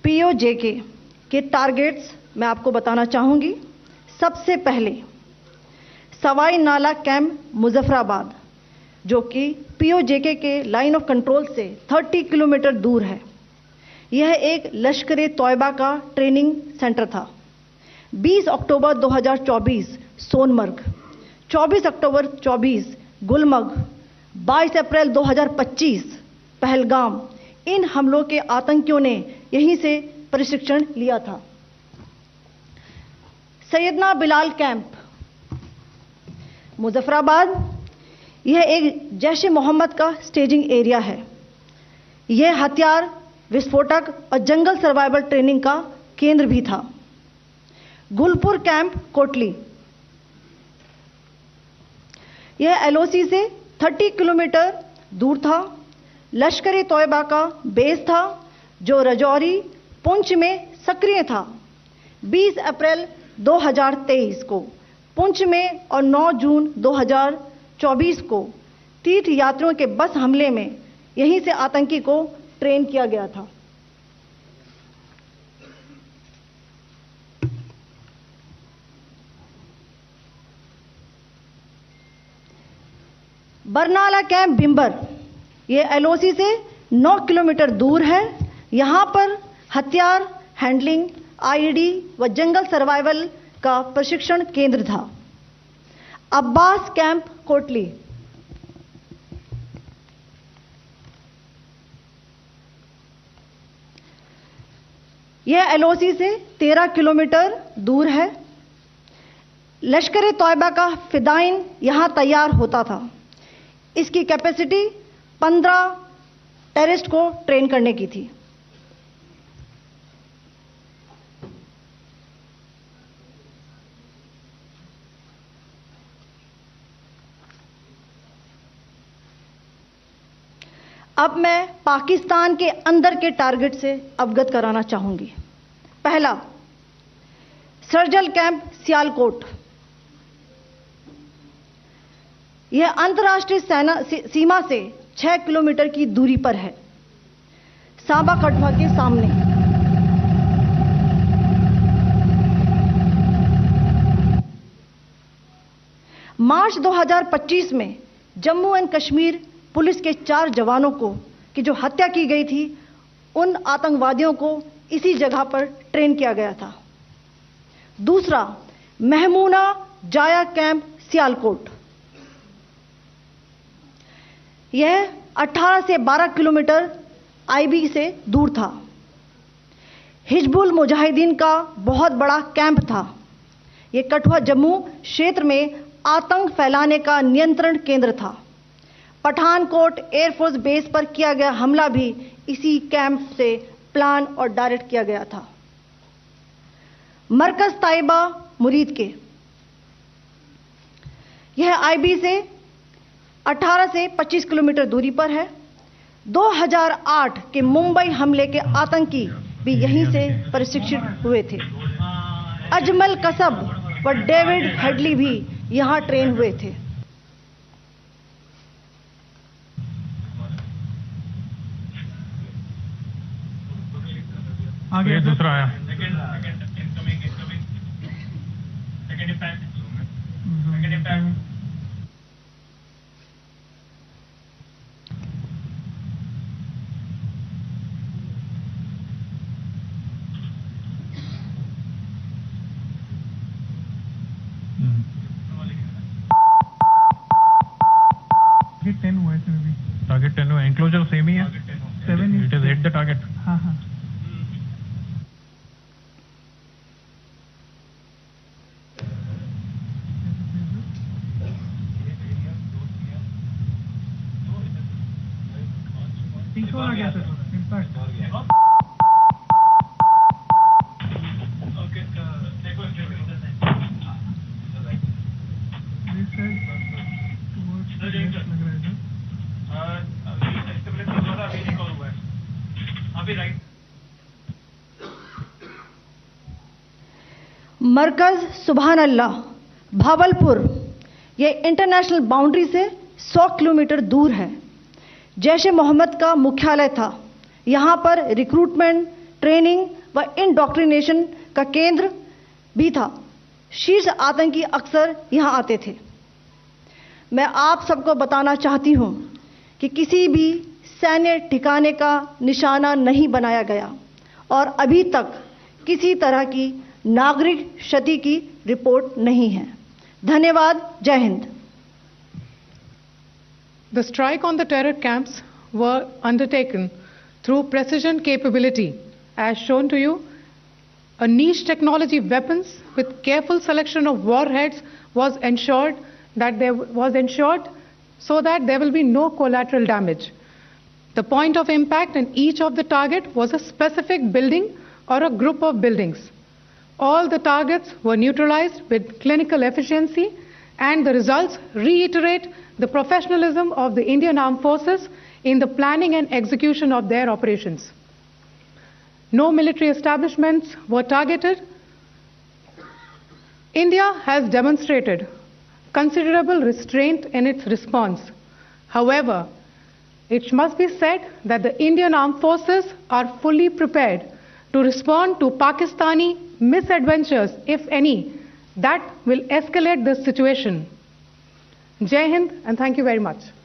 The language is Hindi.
पीओजेके के टारगेट्स मैं आपको बताना चाहूंगी। सबसे पहले सवाई नाला कैंप मुजफ्फराबाद, जो कि पीओजेके के लाइन ऑफ कंट्रोल से 30 किलोमीटर दूर है। यह एक लश्कर ए तौयबा का ट्रेनिंग सेंटर था। 20 अक्टूबर 2024 सोनमर्ग, 24 अक्टूबर 24 गुलमर्ग, 22 अप्रैल 2025 पहलगाम, इन हमलों के आतंकियों ने यहीं से प्रशिक्षण लिया था। सैयदना बिलाल कैंप मुजफ्फराबाद, यह एक जैश ए मोहम्मद का स्टेजिंग एरिया है। यह हथियार, विस्फोटक और जंगल सर्वाइवल ट्रेनिंग का केंद्र भी था। गुलपुर कैंप कोटली, यह एलओसी से 30 किलोमीटर दूर था। लश्कर ए तौयबा का बेस था, जो रजौरी, पुंछ में सक्रिय था। 20 अप्रैल 2023 को पुंछ में और 9 जून 2024 को तीर्थ यात्रियों के बस हमले में यहीं से आतंकी को ट्रेन किया गया था। बरनाला कैंप बिंबर, यह एलओसी से 9 किलोमीटर दूर है। यहां पर हथियार, हैंडलिंग, आईईडी व जंगल सर्वाइवल का प्रशिक्षण केंद्र था। अब्बास कैंप कोटली, यह एलओसी से 13 किलोमीटर दूर है। लश्कर ए तौयबा का फिदाइन यहां तैयार होता था। इसकी कैपेसिटी 15 टेररिस्ट को ट्रेन करने की थी। अब मैं पाकिस्तान के अंदर के टारगेट से अवगत कराना चाहूंगी। पहला, सर्जल कैंप सियालकोट, यह अंतर्राष्ट्रीय सीमा से 6 किलोमीटर की दूरी पर है, सांबा कठुआ के सामने। मार्च 2025 में जम्मू एंड कश्मीर पुलिस के 4 जवानों को की जो हत्या की गई थी, उन आतंकवादियों को इसी जगह पर ट्रेन किया गया था। दूसरा, महमूना जाया कैंप सियालकोट, यह 18 से 12 किलोमीटर आईबी से दूर था। हिजबुल मुजाहिदीन का बहुत बड़ा कैंप था। यह कठुआ जम्मू क्षेत्र में आतंक फैलाने का नियंत्रण केंद्र था। पठानकोट एयरफोर्स बेस पर किया गया हमला भी इसी कैंप से प्लान और डायरेक्ट किया गया था। मरकज ताइबा मुरीद के, यह आईबी से 18 से 25 किलोमीटर दूरी पर है। 2008 के मुंबई हमले के आतंकी भी यहीं से प्रशिक्षित हुए थे। अजमल कसब व डेविड हेडली भी यहां ट्रेन हुए थे। आगे दूसरा आया। टारगेट 10 हुआ, एंक्लोजर सेम ही है। 7 it is hit the target. हाँ हाँ। आ गया सर, इम्पैक्ट। मरकज सुभान अल्लाह भावलपुर, यह इंटरनेशनल बाउंड्री से 100 किलोमीटर दूर है। जैश ए मोहम्मद का मुख्यालय था। यहाँ पर रिक्रूटमेंट, ट्रेनिंग व इंडोक्ट्रिनेशन का केंद्र भी था। शीर्ष आतंकी अक्सर यहां आते थे। मैं आप सबको बताना चाहती हूं कि किसी भी सैन्य ठिकाने का निशाना नहीं बनाया गया और अभी तक किसी तरह की नागरिक क्षति की रिपोर्ट नहीं है। धन्यवाद। जय Hind. The strike on the terror camps were undertaken through precision capability, as shown to you. A niche technology weapons with careful selection of warheads was ensured so that there will be no collateral damage. The point of impact in each of the target was a specific building or a group of buildings. All the targets were neutralized with clinical efficiency, and the results reiterate the professionalism of the Indian Armed Forces in the planning and execution of their operations. No military establishments were targeted. India has demonstrated considerable restraint in its response. However, it must be said that the Indian Armed Forces are fully prepared to respond to Pakistani misadventures, if any, that will escalate this situation. Jai Hind, and thank you very much.